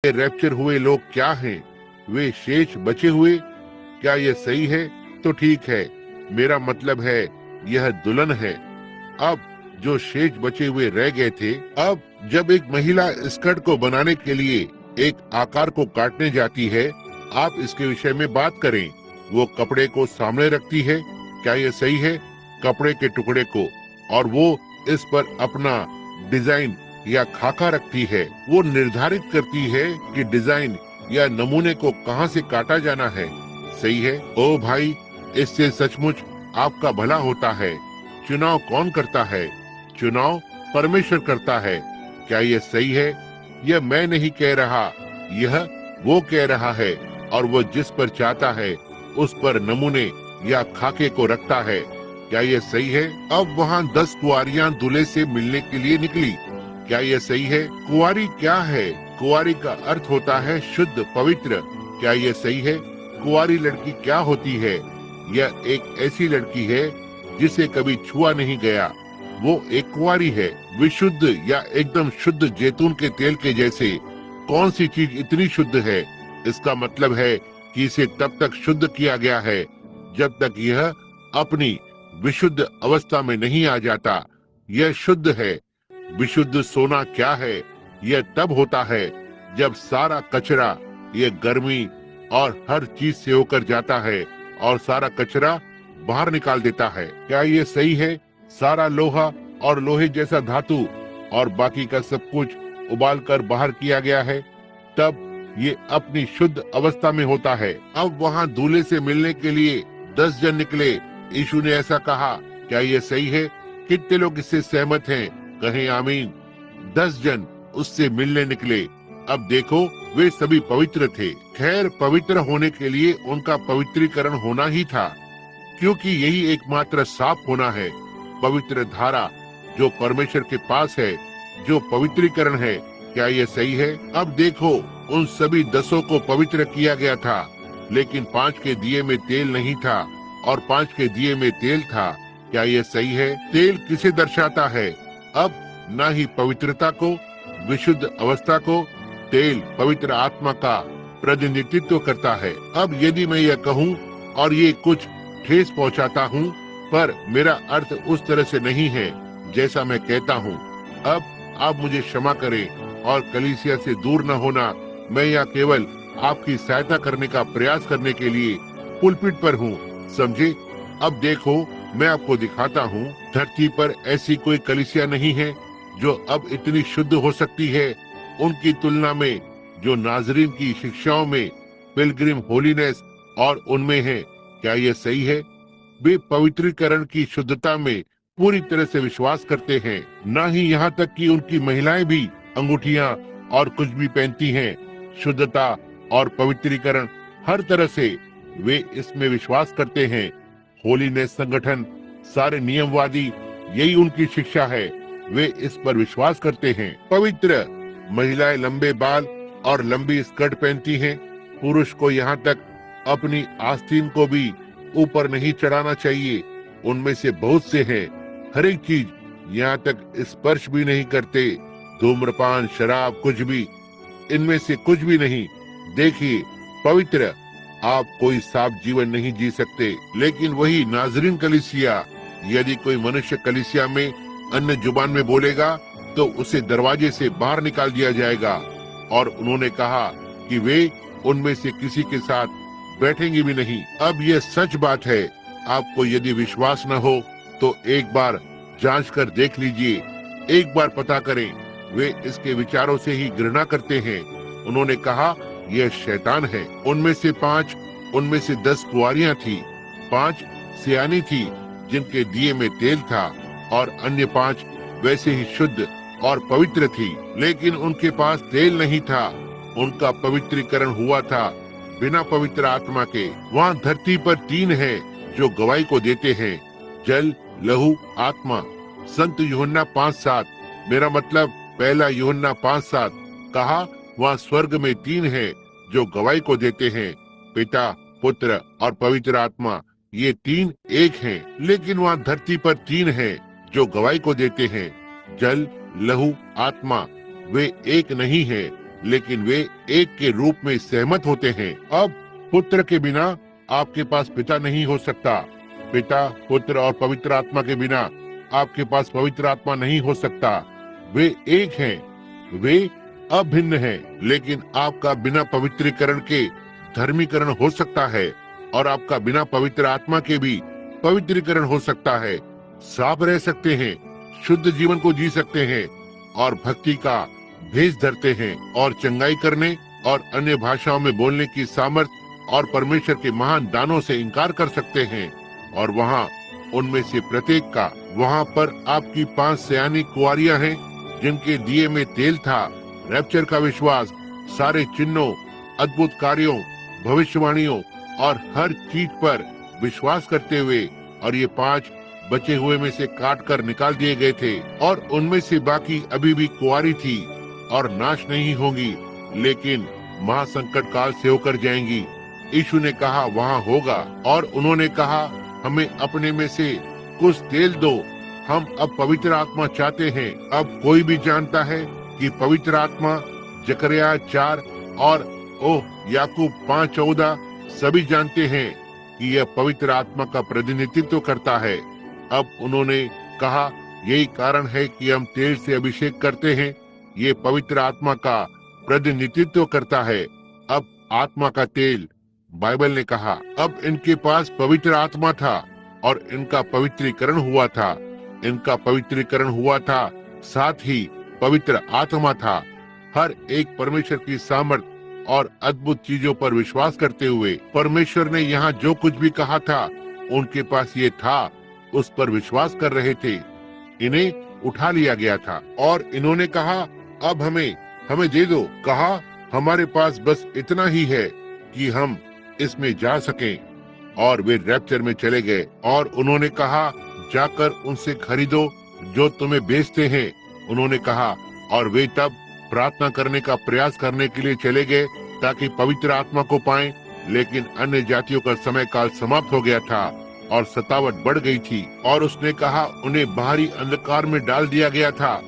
ये रैप्चर हुए लोग क्या हैं? वे शेष बचे हुए? क्या यह सही है? तो ठीक है, मेरा मतलब है यह दुल्हन है। अब जो शेष बचे हुए रह गए थे, अब जब एक महिला स्कर्ट को बनाने के लिए एक आकार को काटने जाती है, आप इसके विषय में बात करें। वो कपड़े को सामने रखती है, क्या यह सही है? कपड़े के टुकड़े को, और वो इस पर अपना डिजाइन या खाका रखती है। वो निर्धारित करती है कि डिजाइन या नमूने को कहां से काटा जाना है। सही है? ओ भाई, इससे सचमुच आपका भला होता है। चुनाव कौन करता है? चुनाव परमेश्वर करता है। क्या यह सही है? यह मैं नहीं कह रहा, यह वो कह रहा है, और वो जिस पर चाहता है उस पर नमूने या खाके को रखता है। क्या यह सही है? अब वहाँ 10 कुंवारियां दूल्हे से मिलने के लिए निकली। क्या यह सही है? कुंवारी क्या है? कुंवारी का अर्थ होता है शुद्ध, पवित्र। क्या यह सही है? कुंवारी लड़की क्या होती है? यह एक ऐसी लड़की है जिसे कभी छुआ नहीं गया, वो एक कुंवारी है। विशुद्ध या एकदम शुद्ध जैतून के तेल के जैसे कौन सी चीज इतनी शुद्ध है? इसका मतलब है कि इसे तब तक शुद्ध किया गया है जब तक यह अपनी विशुद्ध अवस्था में नहीं आ जाता। यह शुद्ध है। विशुद्ध सोना क्या है? यह तब होता है जब सारा कचरा ये गर्मी और हर चीज से होकर जाता है और सारा कचरा बाहर निकाल देता है। क्या ये सही है? सारा लोहा और लोहे जैसा धातु और बाकी का सब कुछ उबाल कर बाहर किया गया है, तब ये अपनी शुद्ध अवस्था में होता है। अब वहाँ दूल्हे से मिलने के लिए 10 जन निकले। यीशु ने ऐसा कहा। क्या ये सही है? कितने लोग इससे सहमत हैं? कहें आमीन। 10 जन उससे मिलने निकले। अब देखो, वे सभी पवित्र थे। खैर, पवित्र होने के लिए उनका पवित्रीकरण होना ही था, क्योंकि यही एकमात्र साफ होना है। पवित्र धारा जो परमेश्वर के पास है, जो पवित्रीकरण है। क्या यह सही है? अब देखो, उन सभी 10 को पवित्र किया गया था, लेकिन 5 के दिए में तेल नहीं था और 5 के दिए में तेल था। क्या यह सही है? तेल किसे दर्शाता है? अब ना ही पवित्रता को, विशुद्ध अवस्था को। तेल पवित्र आत्मा का प्रतिनिधित्व करता है। अब यदि मैं यह कहूँ और ये कुछ ठेस पहुँचाता हूँ, पर मेरा अर्थ उस तरह से नहीं है जैसा मैं कहता हूँ। अब आप मुझे क्षमा करें और कलीसिया से दूर न होना। मैं यहाँ केवल आपकी सहायता करने का प्रयास करने के लिए पुलपिट पर हूँ, समझे? अब देखो, मैं आपको दिखाता हूँ, धरती पर ऐसी कोई कलीसिया नहीं है जो अब इतनी शुद्ध हो सकती है उनकी तुलना में जो नाजरीन की शिक्षाओं में पिलग्रिम होलीनेस और उनमें है। क्या यह सही है? वे पवित्रीकरण की शुद्धता में पूरी तरह से विश्वास करते हैं। न ही यहाँ तक कि उनकी महिलाएं भी अंगूठियां और कुछ भी पहनती हैं। शुद्धता और पवित्रीकरण हर तरह से वे इसमें विश्वास करते हैं। होलीनेस संगठन, सारे नियमवादी, यही उनकी शिक्षा है। वे इस पर विश्वास करते हैं। पवित्र महिलाएं लंबे बाल और लंबी स्कर्ट पहनती हैं। पुरुष को यहाँ तक अपनी आस्तीन को भी ऊपर नहीं चढ़ाना चाहिए। उनमें से बहुत से हैं, हर एक चीज यहाँ तक स्पर्श भी नहीं करते। धूम्रपान, शराब, कुछ भी, इनमें से कुछ भी नहीं। देखिए, पवित्र आप कोई साफ जीवन नहीं जी सकते। लेकिन वही नाजरीन कलीसिया, यदि कोई मनुष्य कलीसिया में अन्य जुबान में बोलेगा तो उसे दरवाजे से बाहर निकाल दिया जाएगा। और उन्होंने कहा कि वे उनमें से किसी के साथ बैठेंगे भी नहीं। अब यह सच बात है। आपको यदि विश्वास न हो तो एक बार जांच कर देख लीजिए, एक बार पता करें। वे इसके विचारों से ही घृणा करते हैं। उन्होंने कहा यह शैतान है। उनमें से 5, उनमें से 10 कुंवारियां थी। 5 सियानी थी जिनके दिए में तेल था, और अन्य 5 वैसे ही शुद्ध और पवित्र थी, लेकिन उनके पास तेल नहीं था। उनका पवित्रीकरण हुआ था बिना पवित्र आत्मा के। वहाँ धरती पर 3 हैं जो गवाही को देते हैं, जल, लहू, आत्मा। संत यूहन्ना 5:7, मेरा मतलब 1 यूहन्ना 5:7 कहा, वहाँ स्वर्ग में 3 हैं जो गवाही को देते हैं, पिता, पुत्र और पवित्र आत्मा। ये 3 एक हैं। लेकिन वहाँ धरती पर 3 हैं जो गवाही को देते हैं, जल, लहू, आत्मा। वे एक नहीं हैं। लेकिन वे एक के रूप में सहमत होते हैं। अब पुत्र के बिना आपके पास पिता नहीं हो सकता, पिता, पुत्र और पवित्र आत्मा के बिना आपके पास पवित्र आत्मा नहीं हो सकता। वे एक हैं, वे अभिन्न हैं, लेकिन आपका बिना पवित्रीकरण के धर्मीकरण हो सकता है और आपका बिना पवित्र आत्मा के भी पवित्रीकरण हो सकता है। साफ रह सकते हैं, शुद्ध जीवन को जी सकते हैं और भक्ति का भेष धरते हैं और चंगाई करने और अन्य भाषाओं में बोलने की सामर्थ और परमेश्वर के महान दानों से इनकार कर सकते हैं। और वहाँ उनमें से प्रत्येक का, वहाँ पर आपकी 5 सयानी कुंवारियां हैं जिनके दिए में तेल था, रैप्चर का विश्वास, सारे चिन्हों, अद्भुत कार्यों, भविष्यवाणियों और हर चीज पर विश्वास करते हुए, और ये 5 बचे हुए में से काट कर निकाल दिए गए थे और उनमें से बाकी अभी भी कुंवारी थी और नाश नहीं होंगी, लेकिन महासंकट काल से होकर जाएंगी। यीशु ने कहा वहाँ होगा, और उन्होंने कहा हमें अपने में से कुछ तेल दो, हम अब पवित्र आत्मा चाहते हैं। अब कोई भी जानता है कि पवित्र आत्मा जकरिया 4 और याकूब 5:14 सभी जानते हैं कि यह पवित्र आत्मा का प्रतिनिधित्व करता है। अब उन्होंने कहा यही कारण है कि हम तेल से अभिषेक करते हैं, ये पवित्र आत्मा का प्रतिनिधित्व करता है। अब आत्मा का तेल, बाइबल ने कहा अब इनके पास पवित्र आत्मा था और इनका पवित्रीकरण हुआ था, इनका पवित्रीकरण हुआ था, साथ ही पवित्र आत्मा था। हर एक परमेश्वर की सामर्थ और अद्भुत चीजों पर विश्वास करते हुए परमेश्वर ने यहाँ जो कुछ भी कहा था उनके पास ये था, उस पर विश्वास कर रहे थे। इन्हें उठा लिया गया था और इन्होंने कहा अब हमें दे दो। कहा हमारे पास बस इतना ही है कि हम इसमें जा सकें। और वे रैप्चर में चले गए और उन्होंने कहा जाकर उनसे खरीदो जो तुम्हें बेचते हैं। उन्होंने कहा, और वे तब प्रार्थना करने का प्रयास करने के लिए चले गए ताकि पवित्र आत्मा को पाएं। लेकिन अन्य जातियों का समय काल समाप्त हो गया था और सतावट बढ़ गई थी। और उसने कहा उन्हें बाहरी अंधकार में डाल दिया गया था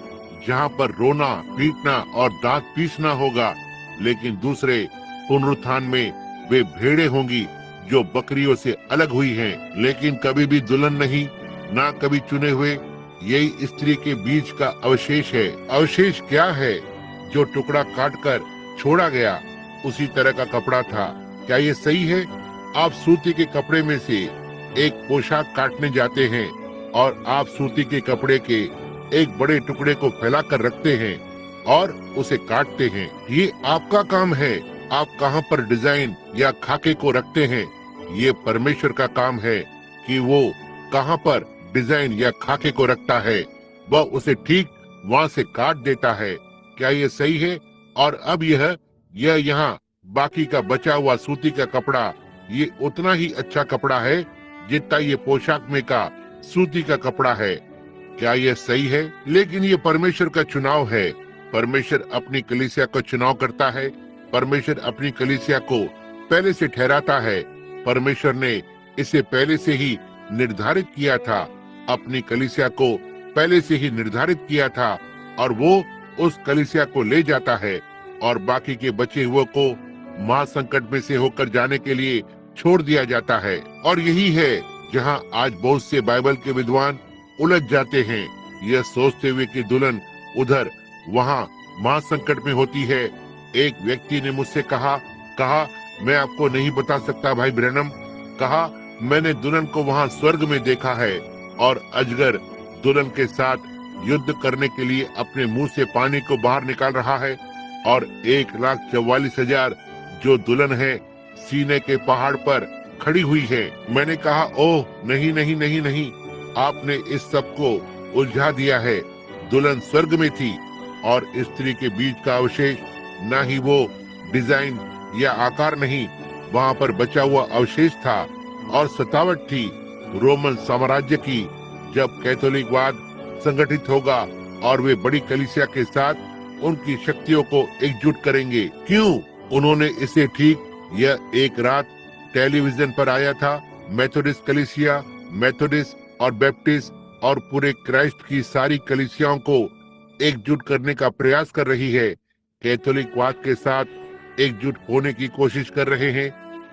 जहाँ पर रोना, पीटना और दांत पीसना होगा। लेकिन दूसरे पुनरुत्थान में वे भेड़ें होंगी जो बकरियों से अलग हुई हैं, लेकिन कभी भी दुल्हन नहीं, ना कभी चुने हुए। यही स्त्री के बीज का अवशेष है। अवशेष क्या है? जो टुकड़ा काटकर छोड़ा गया उसी तरह का कपड़ा था। क्या ये सही है? आप सूती के कपड़े में से एक पोशाक काटने जाते हैं और आप सूती के कपड़े के एक बड़े टुकड़े को फैलाकर रखते हैं और उसे काटते हैं। ये आपका काम है। आप कहाँ पर डिजाइन या खाके को रखते हैं? ये परमेश्वर का काम है कि वो कहाँ पर डिजाइन या खाके को रखता है। वह उसे ठीक वहाँ से काट देता है। क्या ये सही है? और अब यह यहाँ बाकी का बचा हुआ सूती का कपड़ा, ये उतना ही अच्छा कपड़ा है जितना ये पोशाक में का सूती का कपड़ा है। क्या यह सही है? लेकिन ये परमेश्वर का चुनाव है। परमेश्वर अपनी कलीसिया को चुनाव करता है। परमेश्वर अपनी कलीसिया को पहले से ठहराता है। परमेश्वर ने इसे पहले से ही निर्धारित किया था, अपनी कलीसिया को पहले से ही निर्धारित किया था, और वो उस कलीसिया को ले जाता है और बाकी के बचे हुए को महासंकट में से होकर जाने के लिए छोड़ दिया जाता है। और यही है जहां आज बहुत से बाइबल के विद्वान उलझ जाते हैं, यह सोचते हुए कि दुल्हन उधर वहां महासंकट में होती है। एक व्यक्ति ने मुझसे कहा मैं आपको नहीं बता सकता भाई ब्रैनम, कहा मैंने दुल्हन को वहां स्वर्ग में देखा है और अजगर दुल्हन के साथ युद्ध करने के लिए अपने मुंह से पानी को बाहर निकाल रहा है और 1,44,000 जो दुल्हन है सीने के पहाड़ पर खड़ी हुई है। मैंने कहा ओह नहीं नहीं नहीं नहीं, आपने इस सब को उलझा दिया है। दुल्हन स्वर्ग में थी और स्त्री के बीज का अवशेष, न ही वो डिजाइन या आकार नहीं, वहाँ पर बचा हुआ अवशेष था और सतावट थी रोमन साम्राज्य की। जब कैथोलिकवाद संगठित होगा और वे बड़ी कलीसिया के साथ उनकी शक्तियों को एकजुट करेंगे। क्यों? उन्होंने इसे ठीक यह एक रात टेलीविजन पर आया था। मेथोडिस्ट कलीसिया, मेथोडिस्ट और बैप्टिस्ट और पूरे क्राइस्ट की सारी कलीसियाओं को एकजुट करने का प्रयास कर रही है। कैथोलिकवाद के साथ एकजुट होने की कोशिश कर रहे हैं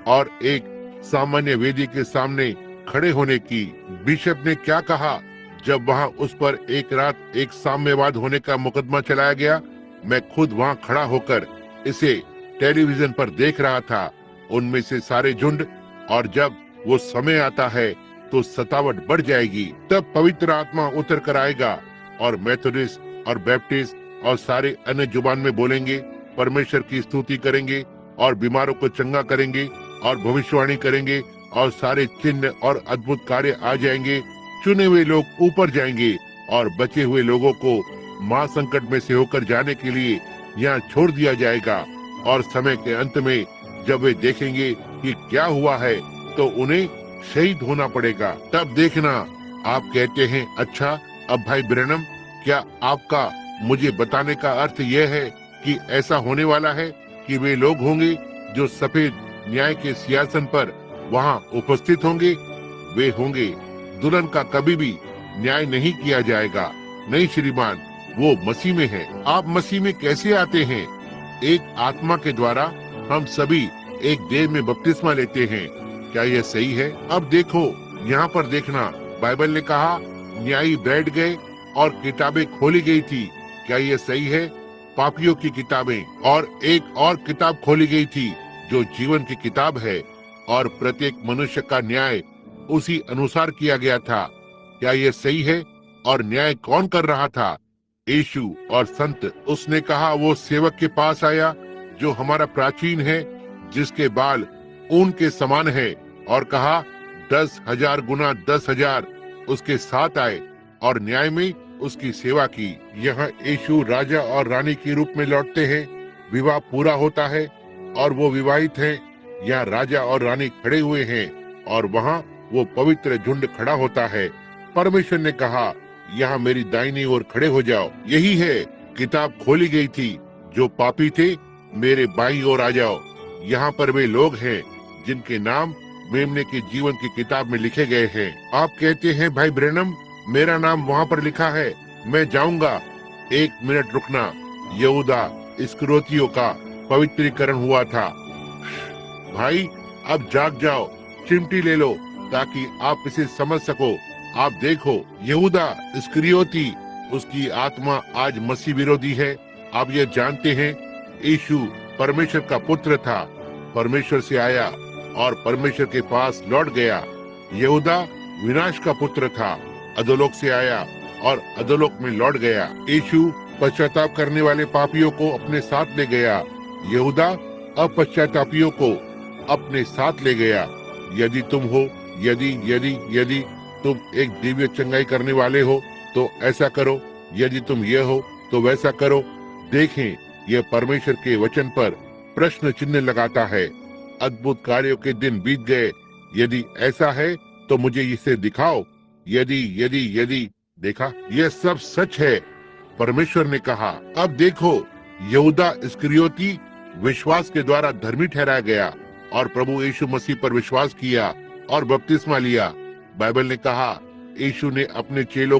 और एक सामान्य वेदी के सामने खड़े होने की। बिशप ने क्या कहा जब वहां उस पर एक रात एक साम्यवाद होने का मुकदमा चलाया गया? मैं खुद वहां खड़ा होकर इसे टेलीविजन पर देख रहा था, उनमें से सारे झुंड, और जब वो समय आता है तो सतावट बढ़ जाएगी। तब पवित्र आत्मा उतर कर आएगा और मेथोडिस्ट और बैप्टिस्ट और सारे अन्य जुबान में बोलेंगे, परमेश्वर की स्तुति करेंगे और बीमारों को चंगा करेंगे और भविष्यवाणी करेंगे और सारे चिन्ह और अद्भुत कार्य आ जाएंगे। चुने हुए लोग ऊपर जाएंगे और बचे हुए लोगों को महासंकट में से होकर जाने के लिए यहाँ छोड़ दिया जाएगा। और समय के अंत में जब वे देखेंगे कि क्या हुआ है तो उन्हें शहीद होना पड़ेगा। तब देखना। आप कहते हैं, अच्छा अब भाई ब्रैनम, क्या आपका मुझे बताने का अर्थ यह है कि ऐसा होने वाला है कि वे लोग होंगे जो सफेद न्याय के सिंहासन पर वहां उपस्थित होंगे? वे होंगे। दुल्हन का कभी भी न्याय नहीं किया जाएगा। नहीं श्रीमान, वो मसीह में है। आप मसीह में कैसे आते हैं? एक आत्मा के द्वारा हम सभी एक देह में बपतिस्मा लेते हैं। क्या यह सही है? अब देखो, यहाँ पर देखना। बाइबल ने कहा न्यायी बैठ गए और किताबें खोली गई थी। क्या यह सही है? पापियों की किताबें, और एक और किताब खोली गई थी जो जीवन की किताब है, और प्रत्येक मनुष्य का न्याय उसी अनुसार किया गया था। क्या यह सही है? और न्याय कौन कर रहा था? यीशु और संत। उसने कहा वो सेवक के पास आया जो हमारा प्राचीन है, जिसके बाल ऊन के समान है, और कहा 10,000 गुना 10,000 उसके साथ आए और न्याय में उसकी सेवा की। यहाँ यीशु राजा और रानी के रूप में लौटते हैं। विवाह पूरा होता है और वो विवाहित हैं। यहाँ राजा और रानी खड़े हुए हैं और वहाँ वो पवित्र झुंड खड़ा होता है। परमेश्वर ने कहा यहाँ मेरी दाहिनी ओर खड़े हो जाओ। यही है, किताब खोली गई थी। जो पापी थे मेरे बाईं ओर आ जाओ। यहाँ पर वे लोग हैं जिनके नाम मेमने के जीवन की किताब में लिखे गए हैं। आप कहते हैं भाई ब्रैनम, मेरा नाम वहाँ पर लिखा है, मैं जाऊंगा। एक मिनट रुकना। यहूदा इस्करियोतियों का पवित्रीकरण हुआ था। भाई अब जाग जाओ, चिमटी ले लो ताकि आप इसे समझ सको। आप देखो, यहूदा इस्करियोती, उसकी आत्मा आज मसीह विरोधी है। आप ये जानते हैं, यीशु परमेश्वर का पुत्र था, परमेश्वर से आया और परमेश्वर के पास लौट गया। यहूदा विनाश का पुत्र था, अधोलोक से आया और अधोलोक में लौट गया। यीशु पश्चाताप करने वाले पापियों को अपने साथ ले गया। यहूदा अपश्चातापियों को अपने साथ ले गया। यदि तुम हो, यदि तुम एक दिव्य चंगाई करने वाले हो तो ऐसा करो। यदि तुम ये हो तो वैसा करो। देखें, यह परमेश्वर के वचन पर प्रश्न चिन्ह लगाता है। अद्भुत कार्यों के दिन बीत गए। यदि ऐसा है तो मुझे इसे दिखाओ। यदि देखा, यह सब सच है, परमेश्वर ने कहा। अब देखो, यहूदा इस्करियोती विश्वास के द्वारा धर्मी ठहराया गया और प्रभु यीशु मसीह पर विश्वास किया और बपतिस्मा लिया। बाइबल ने कहा यीशु ने अपने चेलों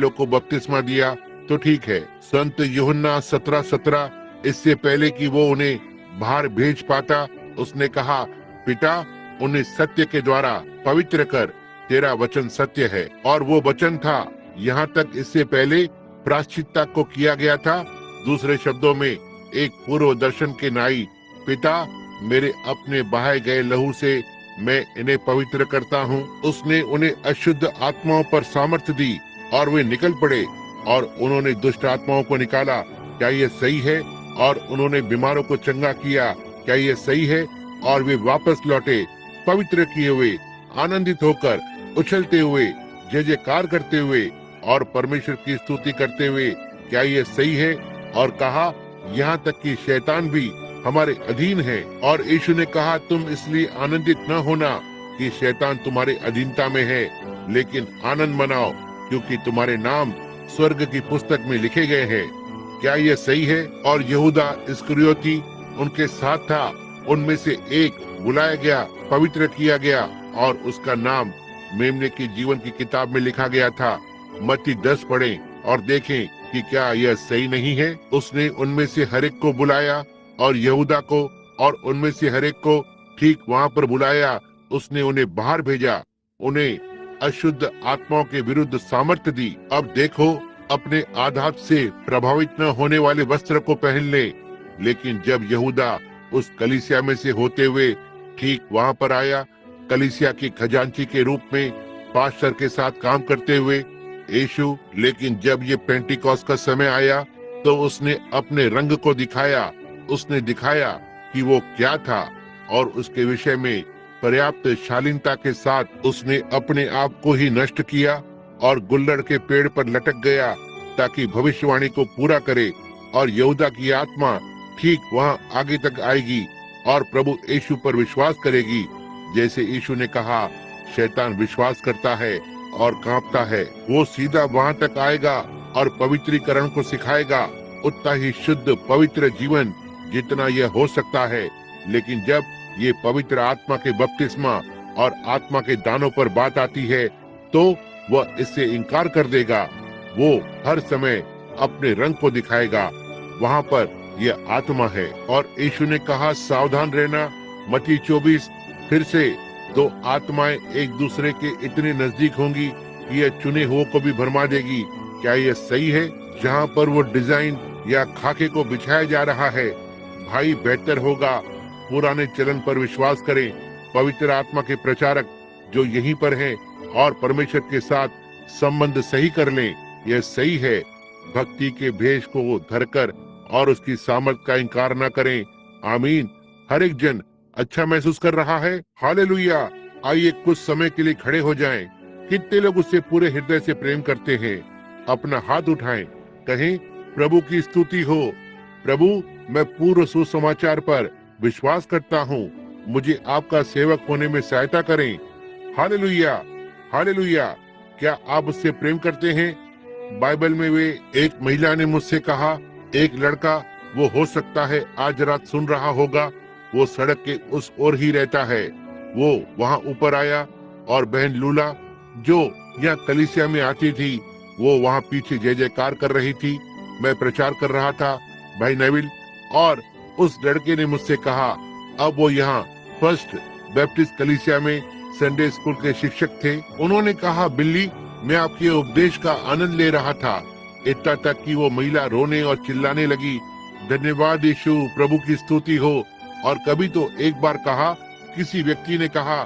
को बपतिस्मा दिया, तो ठीक है। संत यूहन्ना 17:17, इससे पहले कि वो उन्हें बाहर भेज पाता, उसने कहा, पिता उन्हें सत्य के द्वारा पवित्र कर, तेरा वचन सत्य है। और वो वचन था। यहाँ तक इससे पहले प्रायश्चित को किया गया था। दूसरे शब्दों में, एक पूर्व दर्शन के नाई, पिता मेरे अपने बहाए गए लहू से मैं इन्हें पवित्र करता हूँ। उसने उन्हें अशुद्ध आत्माओं पर सामर्थ्य दी और वे निकल पड़े और उन्होंने दुष्ट आत्माओं को निकाला। क्या ये सही है? और उन्होंने बीमारों को चंगा किया। क्या ये सही है? और वे वापस लौटे पवित्र किए हुए, आनंदित होकर, उछलते हुए, जय जयकार करते हुए और परमेश्वर की स्तुति करते हुए। क्या ये सही है? और कहा, यहाँ तक कि शैतान भी हमारे अधीन है। और यीशु ने कहा, तुम इसलिए आनंदित न होना कि शैतान तुम्हारे अधीनता में है, लेकिन आनंद मनाओ क्योंकि तुम्हारे नाम स्वर्ग की पुस्तक में लिखे गए हैं। क्या यह सही है? और यहूदा इस्करियोती उनके साथ था। उनमें से एक बुलाया गया, पवित्र किया गया और उसका नाम मेमने के जीवन की किताब में लिखा गया था। मत्ती 10 पढ़ें और देखें कि क्या यह सही नहीं है। उसने उनमें से हर एक को बुलाया और यहूदा को और उनमें से हर एक को ठीक वहां पर बुलाया। उसने उन्हें बाहर भेजा, उन्हें अशुद्ध आत्माओं के विरुद्ध सामर्थ्य दी। अब देखो, अपने आघात से प्रभावित न होने वाले वस्त्र को पहन ले। लेकिन जब यहूदा उस कलीसिया में से होते हुए ठीक वहां पर आया, कलीसिया के खजांची के रूप में पास्टर के साथ काम करते हुए यीशु, लेकिन जब ये पेंटिकॉस्ट का समय आया तो उसने अपने रंग को दिखाया। उसने दिखाया कि वो क्या था और उसके विषय में पर्याप्त शालीनता के साथ उसने अपने आप को ही नष्ट किया और गुल्लड़ के पेड़ पर लटक गया ताकि भविष्यवाणी को पूरा करे। और यहूदा की आत्मा ठीक वहां आगे तक आएगी और प्रभु यीशु पर विश्वास करेगी। जैसे यीशु ने कहा, शैतान विश्वास करता है और कांपता है। वो सीधा वहां तक आएगा और पवित्रीकरण को सिखाएगा, उतना ही शुद्ध पवित्र जीवन जितना यह हो सकता है। लेकिन जब ये पवित्र आत्मा के बपतिस्मा और आत्मा के दानों पर बात आती है तो वह इससे इनकार कर देगा। वो हर समय अपने रंग को दिखाएगा। वहां पर यह आत्मा है। और यीशु ने कहा, सावधान रहना। मत्ती 24, फिर से दो आत्माएं एक दूसरे के इतने नजदीक होंगी कि यह चुने हुओं को भी भरमा देगी। क्या यह सही है? जहाँ पर वो डिजाइन या खाके को बिछाया जा रहा है, भाई बेहतर होगा पुराने चलन पर विश्वास करें। पवित्र आत्मा के प्रचारक जो यहीं पर हैं और परमेश्वर के साथ संबंध सही कर लें, यह सही है। भक्ति के भेष को धरकर और उसकी सामर्थ का इनकार न करें। आमीन। हर एक जन अच्छा महसूस कर रहा है? हालेलुया। आइए कुछ समय के लिए खड़े हो जाएं। कितने लोग उससे पूरे हृदय से प्रेम करते हैं? अपना हाथ उठाएं, कहें, प्रभु की स्तुति हो। प्रभु, मैं पूर्व सुसमाचार पर विश्वास करता हूँ। मुझे आपका सेवक होने में सहायता करें। Hallelujah, hallelujah. क्या आप उससे प्रेम करते हैं? बाइबल में वे एक महिला ने मुझसे कहा, एक लड़का, वो हो सकता है आज रात सुन रहा होगा, वो सड़क के उस ओर ही रहता है। वो वहाँ ऊपर आया और बहन लूला जो यहाँ कलीसिया में आती थी, वो वहाँ पीछे जय जयकार कर रही थी। मैं प्रचार कर रहा था, भाई नेविल, और उस लड़के ने मुझसे कहा, अब वो यहाँ फर्स्ट बैप्टिस्ट कलीसिया में संडे स्कूल के शिक्षक थे। उन्होंने कहा, बिल्ली, मैं आपके उपदेश का आनंद ले रहा था। इतना तक कि वो महिला रोने और चिल्लाने लगी, धन्यवाद यीशु, प्रभु की स्तुति हो। और कभी तो एक बार कहा, किसी व्यक्ति ने कहा,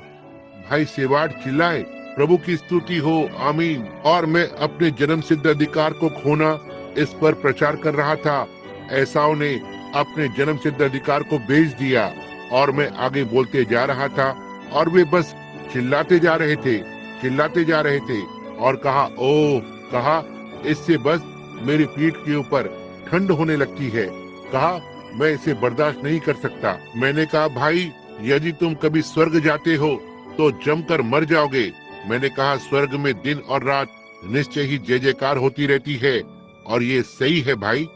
भाई सेवाड़ चिल्लाए, प्रभु की स्तुति हो, आमीन। और मैं अपने जन्म सिद्ध अधिकार को खोना, इस पर प्रचार कर रहा था। एसाव ने अपने जन्म सिद्ध अधिकार को बेच दिया और मैं आगे बोलते जा रहा था और वे बस चिल्लाते जा रहे थे, चिल्लाते जा रहे थे। और कहा, कहा, इससे बस मेरी पीठ के ऊपर ठंड होने लगती है। कहा, मैं इसे बर्दाश्त नहीं कर सकता। मैंने कहा, भाई, यदि तुम कभी स्वर्ग जाते हो तो जमकर मर जाओगे। मैंने कहा, स्वर्ग में दिन और रात निश्चय ही जय जयकार होती रहती है और ये सही है भाई।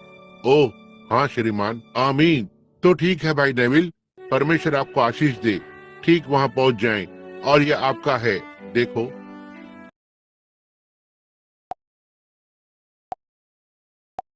ओह हाँ श्रीमान, आमीन। तो ठीक है भाई नेविल, परमेश्वर आपको आशीष दे। ठीक वहाँ पहुँच जाएं और यह आपका है। देखो,